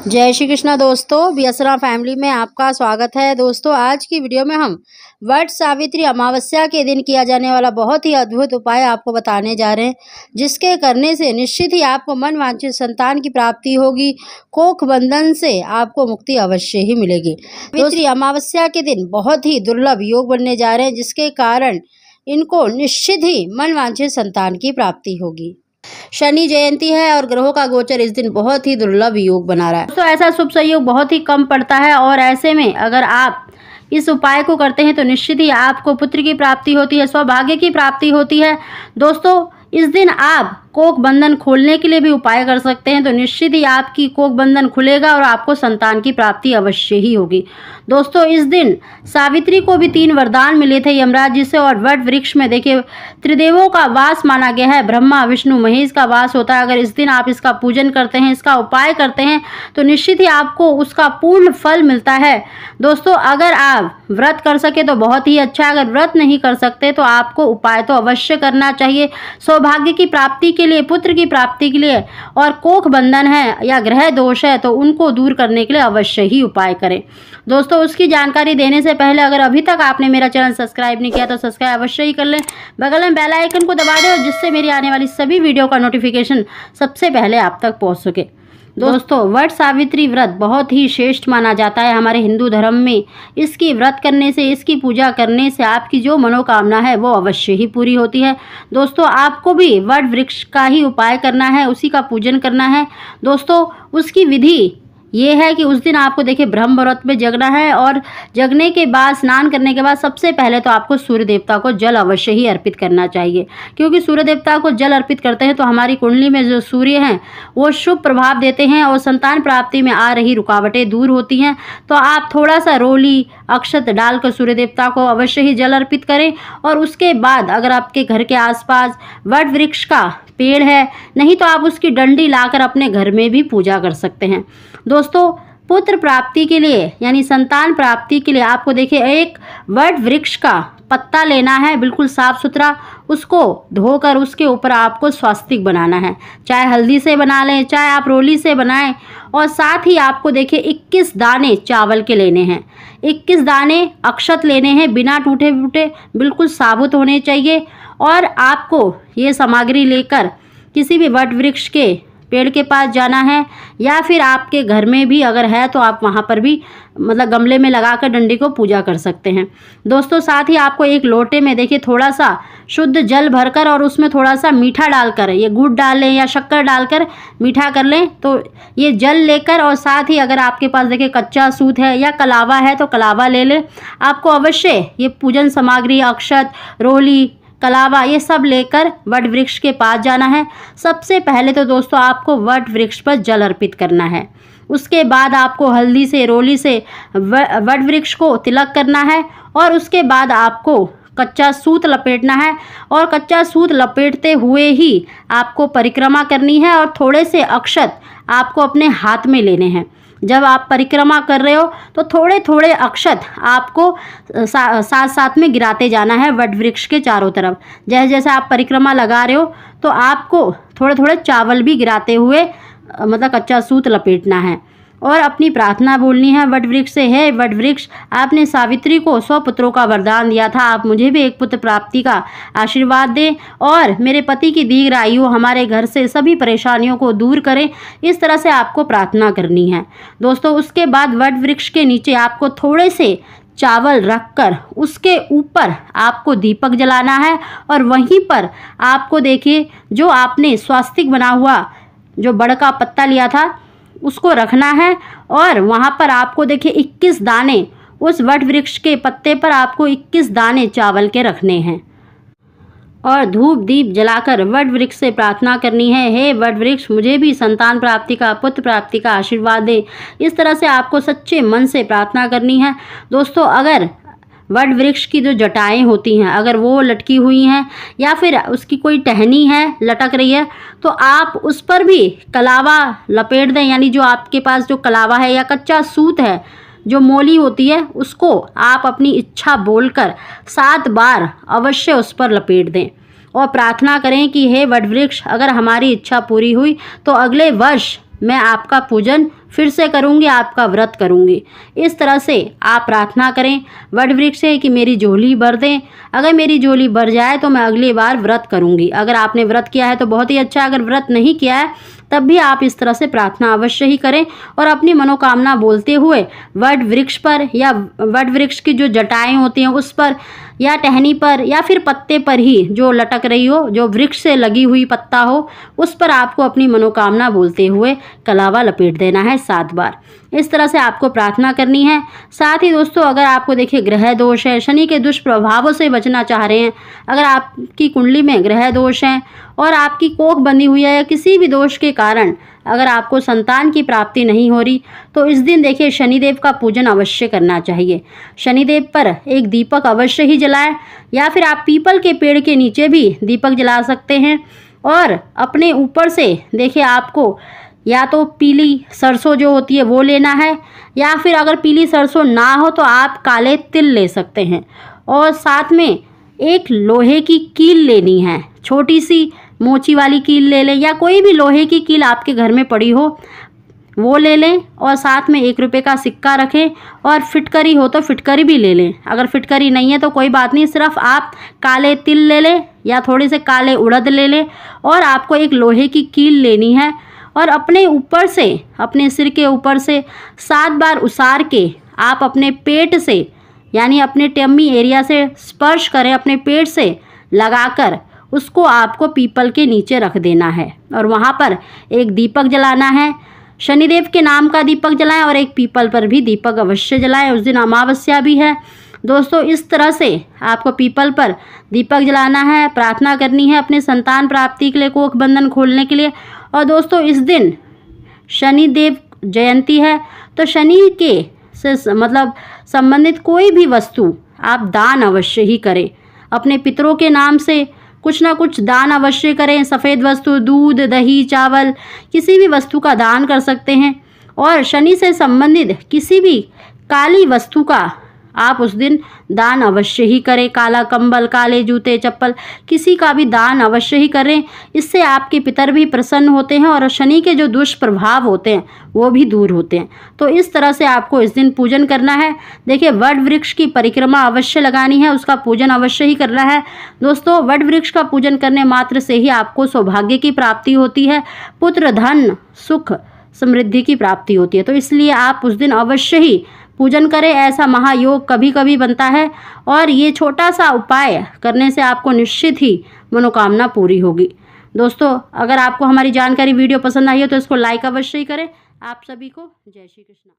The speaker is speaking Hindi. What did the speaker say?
जय श्री कृष्णा दोस्तों, बीएसरा फैमिली में आपका स्वागत है। दोस्तों, आज की वीडियो में हम वट सावित्री अमावस्या के दिन किया जाने वाला बहुत ही अद्भुत उपाय आपको बताने जा रहे हैं, जिसके करने से निश्चित ही आपको मन वांछित संतान की प्राप्ति होगी। कोख बंधन से आपको मुक्ति अवश्य ही मिलेगी। सावित्री अमावस्या के दिन बहुत ही दुर्लभ योग बनने जा रहे हैं, जिसके कारण इनको निश्चित ही मन वांछित संतान की प्राप्ति होगी। शनि जयंती है और ग्रहों का गोचर इस दिन बहुत ही दुर्लभ योग बना रहा है। दोस्तों, ऐसा शुभ संयोग बहुत ही कम पड़ता है और ऐसे में अगर आप इस उपाय को करते हैं तो निश्चित ही आपको पुत्र की प्राप्ति होती है, सौभाग्य की प्राप्ति होती है। दोस्तों, इस दिन आप कोख बंधन खोलने के लिए भी उपाय कर सकते हैं, तो निश्चित ही आपकी कोख बंधन खुलेगा और आपको संतान की प्राप्ति अवश्य ही होगी। दोस्तों, इस दिन सावित्री को भी 3 वरदान मिले थे यमराज जी से, और वट वृक्ष में देखिए त्रिदेवों का वास माना गया है, ब्रह्मा विष्णु महेश का वास होता है। अगर इस दिन आप इसका पूजन करते हैं, इसका उपाय करते हैं, तो निश्चित ही आपको उसका पूर्ण फल मिलता है। दोस्तों, अगर आप व्रत कर सके तो बहुत ही अच्छा, अगर व्रत नहीं कर सकते तो आपको उपाय तो अवश्य करना चाहिए। सौभाग्य की प्राप्ति के लिए, पुत्र की प्राप्ति के लिए, और कोख बंधन है या ग्रह दोष है तो उनको दूर करने के लिए अवश्य ही उपाय करें। दोस्तों, उसकी जानकारी देने से पहले अगर अभी तक आपने मेरा चैनल सब्सक्राइब नहीं किया तो सब्सक्राइब अवश्य ही कर लें। बगल में बेल आइकन को दबा दें, जिससे मेरी आने वाली सभी वीडियो का नोटिफिकेशन सबसे पहले आप तक पहुंच सके। दोस्तों, वट सावित्री व्रत बहुत ही श्रेष्ठ माना जाता है हमारे हिंदू धर्म में। इसकी व्रत करने से, इसकी पूजा करने से आपकी जो मनोकामना है वो अवश्य ही पूरी होती है। दोस्तों, आपको भी वट वृक्ष का ही उपाय करना है, उसी का पूजन करना है। दोस्तों, उसकी विधि ये है कि उस दिन आपको देखिए ब्रह्म मुहूर्त में जगना है, और जगने के बाद, स्नान करने के बाद सबसे पहले तो आपको सूर्य देवता को जल अवश्य ही अर्पित करना चाहिए, क्योंकि सूर्य देवता को जल अर्पित करते हैं तो हमारी कुंडली में जो सूर्य हैं वो शुभ प्रभाव देते हैं और संतान प्राप्ति में आ रही रुकावटें दूर होती हैं। तो आप थोड़ा सा रोली अक्षत डालकर सूर्य देवता को अवश्य ही जल अर्पित करें। और उसके बाद अगर आपके घर के आसपास वट वृक्ष का पेड़ है, नहीं तो आप उसकी डंडी लाकर अपने घर में भी पूजा कर सकते हैं। दोस्तों, पुत्र प्राप्ति के लिए यानी संतान प्राप्ति के लिए आपको देखिए एक वट वृक्ष का पत्ता लेना है, बिल्कुल साफ सुथरा, उसको धोकर उसके ऊपर आपको स्वास्तिक बनाना है। चाहे हल्दी से बना लें, चाहे आप रोली से बनाएं। और साथ ही आपको देखिए 21 दाने चावल के लेने हैं, 21 दाने अक्षत लेने हैं, बिना टूटे फूटे, बिल्कुल साबुत होने चाहिए। और आपको ये सामग्री लेकर किसी भी वट वृक्ष के पेड़ के पास जाना है, या फिर आपके घर में भी अगर है तो आप वहाँ पर भी मतलब गमले में लगाकर डंडी को पूजा कर सकते हैं। दोस्तों, साथ ही आपको एक लोटे में देखिए थोड़ा सा शुद्ध जल भरकर और उसमें थोड़ा सा मीठा डालकर, ये गुड़ डाल लें या शक्कर डालकर मीठा कर लें, तो ये जल लेकर, और साथ ही अगर आपके पास देखिए कच्चा सूत है या कलावा है तो कलावा ले लें। आपको अवश्य ये पूजन सामग्री, अक्षत, रोली, कलावा, ये सब लेकर वट वृक्ष के पास जाना है। सबसे पहले तो दोस्तों आपको वट वृक्ष पर जल अर्पित करना है। उसके बाद आपको हल्दी से, रोली से वट वृक्ष को तिलक करना है, और उसके बाद आपको कच्चा सूत लपेटना है, और कच्चा सूत लपेटते हुए ही आपको परिक्रमा करनी है, और थोड़े से अक्षत आपको अपने हाथ में लेने हैं। जब आप परिक्रमा कर रहे हो तो थोड़े थोड़े अक्षत आपको साथ साथ में गिराते जाना है वट वृक्ष के चारों तरफ। जैसे जैसे आप परिक्रमा लगा रहे हो तो आपको थोड़े थोड़े चावल भी गिराते हुए मतलब कच्चा सूत लपेटना है, और अपनी प्रार्थना बोलनी है वट वृक्ष से। है वट वृक्ष, आपने सावित्री को 100 पुत्रों का वरदान दिया था, आप मुझे भी एक पुत्र प्राप्ति का आशीर्वाद दें, और मेरे पति की दीर्घ आयु, हमारे घर से सभी परेशानियों को दूर करें। इस तरह से आपको प्रार्थना करनी है। दोस्तों, उसके बाद वट वृक्ष के नीचे आपको थोड़े से चावल रखकर उसके ऊपर आपको दीपक जलाना है, और वहीं पर आपको देखिए जो आपने स्वास्तिक बना हुआ जो बड़ का पत्ता लिया था उसको रखना है, और वहाँ पर आपको देखिए 21 दाने, उस वट वृक्ष के पत्ते पर आपको 21 दाने चावल के रखने हैं, और धूप दीप जलाकर वट वृक्ष से प्रार्थना करनी है, हे वट वृक्ष मुझे भी संतान प्राप्ति का, पुत्र प्राप्ति का आशीर्वाद दे। इस तरह से आपको सच्चे मन से प्रार्थना करनी है। दोस्तों, अगर वट वृक्ष की जो जटाएं होती हैं अगर वो लटकी हुई हैं, या फिर उसकी कोई टहनी है लटक रही है, तो आप उस पर भी कलावा लपेट दें। यानी जो आपके पास जो कलावा है या कच्चा सूत है, जो मोली होती है, उसको आप अपनी इच्छा बोलकर 7 बार अवश्य उस पर लपेट दें। और प्रार्थना करें कि हे वटवृक्ष, अगर हमारी इच्छा पूरी हुई तो अगले वर्ष मैं आपका पूजन फिर से करूंगी, आपका व्रत करूंगी। इस तरह से आप प्रार्थना करें वट वृक्ष से कि मेरी झोली भर दें। अगर मेरी झोली भर जाए तो मैं अगली बार व्रत करूंगी। अगर आपने व्रत किया है तो बहुत ही अच्छा, अगर व्रत नहीं किया है तब भी आप इस तरह से प्रार्थना अवश्य ही करें और अपनी मनोकामना बोलते हुए वट वृक्ष पर या वट वृक्ष की जो जटाएं होती हैं उस पर या टहनी पर या फिर पत्ते पर ही जो लटक रही हो, जो वृक्ष से लगी हुई पत्ता हो, उस पर आपको अपनी मनोकामना बोलते हुए कलावा लपेट देना है 7 बार। इस तरह से आपको प्रार्थना करनी है। साथ ही दोस्तों, अगर आपको देखिए ग्रह दोष है, शनि के दुष्प्रभावों से बचना चाह रहे हैं, अगर आपकी कुंडली में ग्रह दोष हैं और आपकी कोख बंधी हुई है या किसी भी दोष के कारण अगर आपको संतान की प्राप्ति नहीं हो रही, तो इस दिन देखिए शनिदेव का पूजन अवश्य करना चाहिए। शनिदेव पर एक दीपक अवश्य ही जलाएं या फिर आप पीपल के पेड़ के नीचे भी दीपक जला सकते हैं। और अपने ऊपर से देखिए आपको या तो पीली सरसों जो होती है वो लेना है, या फिर अगर पीली सरसों ना हो तो आप काले तिल ले सकते हैं। और साथ में एक लोहे की कील लेनी है, छोटी सी मोची वाली कील ले लें या कोई भी लोहे की कील आपके घर में पड़ी हो वो ले लें। और साथ में 1 रुपये का सिक्का रखें और फिटकरी हो तो फिटकरी भी ले लें। अगर फिटकरी नहीं है तो कोई बात नहीं, सिर्फ आप काले तिल ले लें या थोड़े से काले उड़द ले लें और आपको एक लोहे की कील लेनी है और अपने ऊपर से, अपने सिर के ऊपर से 7 बार उसार के आप अपने पेट से यानी अपने टम्मी एरिया से स्पर्श करें, अपने पेट से लगाकर उसको आपको पीपल के नीचे रख देना है और वहाँ पर एक दीपक जलाना है। शनिदेव के नाम का दीपक जलाएं और एक पीपल पर भी दीपक अवश्य जलाएं। उस दिन अमावस्या भी है दोस्तों। इस तरह से आपको पीपल पर दीपक जलाना है, प्रार्थना करनी है अपने संतान प्राप्ति के लिए, कोख बंधन खोलने के लिए। और दोस्तों इस दिन शनिदेव जयंती है, तो शनि के से मतलब संबंधित कोई भी वस्तु आप दान अवश्य ही करें। अपने पितरों के नाम से कुछ ना कुछ दान अवश्य करें। सफ़ेद वस्तु, दूध, दही, चावल, किसी भी वस्तु का दान कर सकते हैं। और शनि से संबंधित किसी भी काली वस्तु का आप उस दिन दान अवश्य ही करें। काला कंबल, काले जूते, चप्पल, किसी का भी दान अवश्य ही करें। इससे आपके पितर भी प्रसन्न होते हैं और शनि के जो दुष्प्रभाव होते हैं वो भी दूर होते हैं। तो इस तरह से आपको इस दिन पूजन करना है। देखिए वट वृक्ष की परिक्रमा अवश्य लगानी है, उसका पूजन अवश्य ही करना है। दोस्तों वट वृक्ष का पूजन करने मात्र से ही आपको सौभाग्य की प्राप्ति होती है, पुत्र, धन, सुख, समृद्धि की प्राप्ति होती है। तो इसलिए आप उस दिन अवश्य ही पूजन करें। ऐसा महायोग कभी कभी बनता है और ये छोटा सा उपाय करने से आपको निश्चित ही मनोकामना पूरी होगी। दोस्तों अगर आपको हमारी जानकारी वीडियो पसंद आई हो तो इसको लाइक अवश्य ही करें। आप सभी को जय श्री कृष्ण।